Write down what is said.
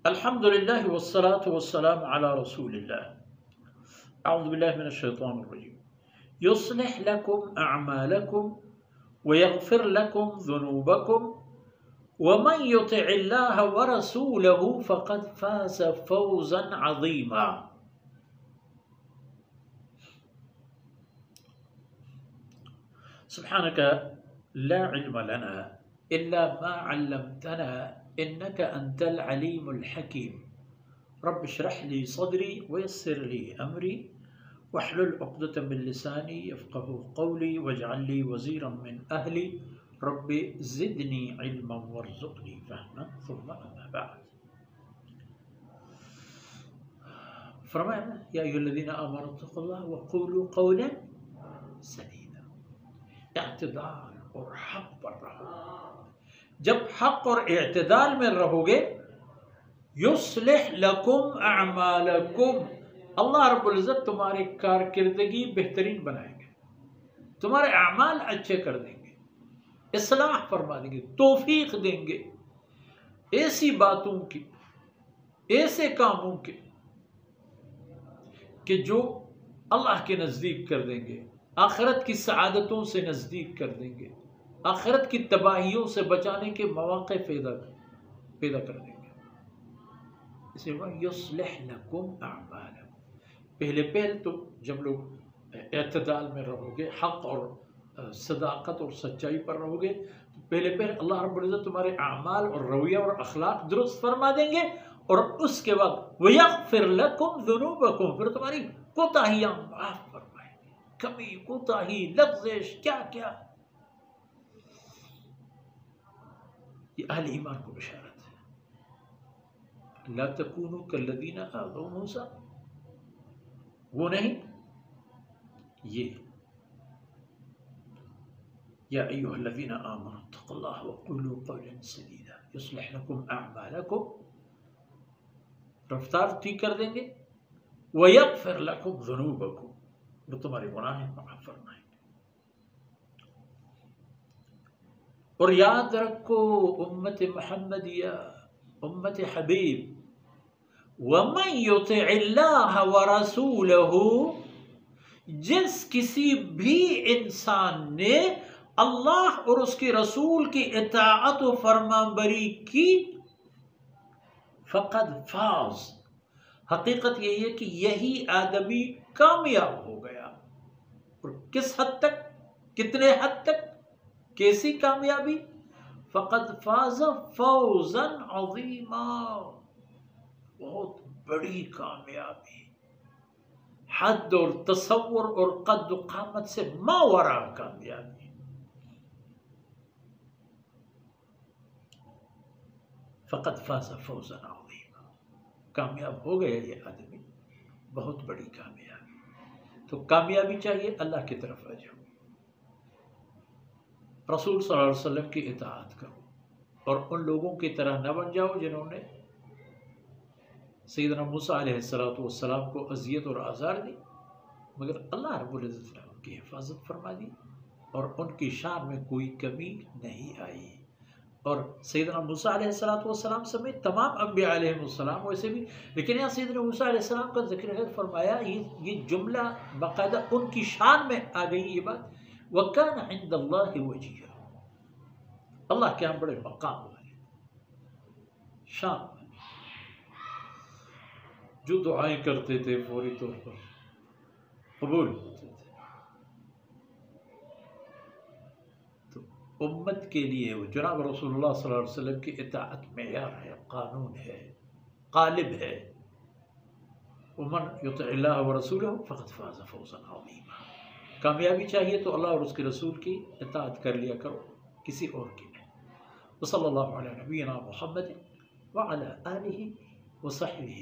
الحمد لله والصلاة والسلام على رسول الله. أعوذ بالله من الشيطان الرجيم. يصلح لكم أعمالكم ويغفر لكم ذنوبكم ومن يطع الله ورسوله فقد فاز فوزا عظيما. سبحانك لا علم لنا إلا ما علمتنا إنك أنت العليم الحكيم. رب اشرح لي صدري ويسر لي أمري واحلل عقدة من لساني يفقه قولي واجعل لي وزيرا من أهلي رب زدني علما وارزقني فهما ثم أما بعد. فرمایا یا ایھا الذین آمنوا اتقوا اللہ وقولوا قولا سدیدا. اعتدال اور حق پر رہو. جب حق اور اعتدال میں رہو گے یصلح لکم اعمالکم، اللہ رب العزت تمہاری کارکردگی بہترین بنائیں گے، تمہارے اعمال اچھے کر دیں گے، اصلاح فرما دیں گے، توفیق دیں گے ایسی باتوں کی، ایسے کاموں کے کہ جو اللہ کے نزدیک کر دیں گے، آخرت کی سعادتوں سے نزدیک کر دیں گے، آخرت کی تباہیوں سے بچانے کے مواقع پیدا کر دیں گے. اسے یصلح لکم اعمالکم. پہل تو جب لوگ اعتدال میں رہو گے، حق اور صداقت اور سچائی پر رہو گے، تو پہلے اللہ رب العزت تمہارے اعمال اور رویہ اور اخلاق درست فرما دیں گے، اور اس کے بعد وَيَغْفِرْ لَكُمْ ذُنُوبَكُمْ، پھر تمہاری کوتاہیاں معاف فرمائیں گے. کمی، کوتاہی، لغزش، کیا یہ اہل ایمان کو بشارت ہے. لا تکونوا کالذین آذوا موسیٰ، وہ نہیں، یہ یا ایھا الذین آمنوا اتقوا اللہ وقولوا قولا سدیدا یصلح لکم اعمالکم، رفتار ٹھیک کر دیں گے، ویغفر لکم ذنوبکم، وہ تمہارے گناہ معاف فرمائیں گے. اور یاد رکھو امت محمدیہ، امت حبیب، وَمَن يُطِعِ اللَّهَ وَرَسُولَهُ، جس کسی بھی انسان نے اللہ اور اس کے رسول کی اطاعت و فرمانبری کی، فقد فاز، حقیقت یہی ہے کہ یہی آدمی کامیاب ہو گیا. اور کس حد تک، کتنے حد تک، کیسی کامیابی؟ فقد فاز فوزا عظیما، بہت بڑی کامیابی، حد اور تصور اور قد و قامت سے ماوراء کامیابی. فقد فاز فوزا عظیما، کامیاب ہو گیا یہ آدمی، بہت بڑی کامیابی. تو کامیابی چاہیے، اللہ کی طرف آ جاؤ، رسول صلی اللہ علیہ وسلم کی اطاعت کرو، اور ان لوگوں کی طرح نہ بن جاؤ جنہوں نے سیدنا موسیٰ علیہ السلام کو اذیت اور آزار دی، مگر اللہ رب العزت نے ان کی حفاظت فرما دی اور ان کی شان میں کوئی کمی نہیں آئی. اور سیدنا موسیٰ علیہ السلام سمیت تمام انبیاء علیہ السلام ویسے بھی، لیکن یہاں سیدنا موسیٰ علیہ السلام کا ذکر ہے، فرمایا یہ جملہ باقاعدہ ان کی شان میں آ گئی یہ بات. وَكَانَ عِنْدَ اللَّهِ وَجِيهًا، اللہ کے ہم بڑے مقام والے، شان والے، جو دعائیں کرتے تھے فوری طور پر قبول ہوتے تھے. تو امت کے لیے وہ جناب رسول اللہ صلی اللہ علیہ وسلم کی اطاعت معیار ہے، قانون ہے، قالب ہے. وَمَن يُطِعِ اللَّهَ وَرَسُولَهُ فَقَدْ فَازَ فَوْزًا عَظِيمًا. کامیابی چاہیے تو اللہ اور اس کے رسول کی اطاعت کر لیا کرو، کسی اور کی نہیں. وصلی اللہ علی نبینا محمد وعلی آلہ وصحبہ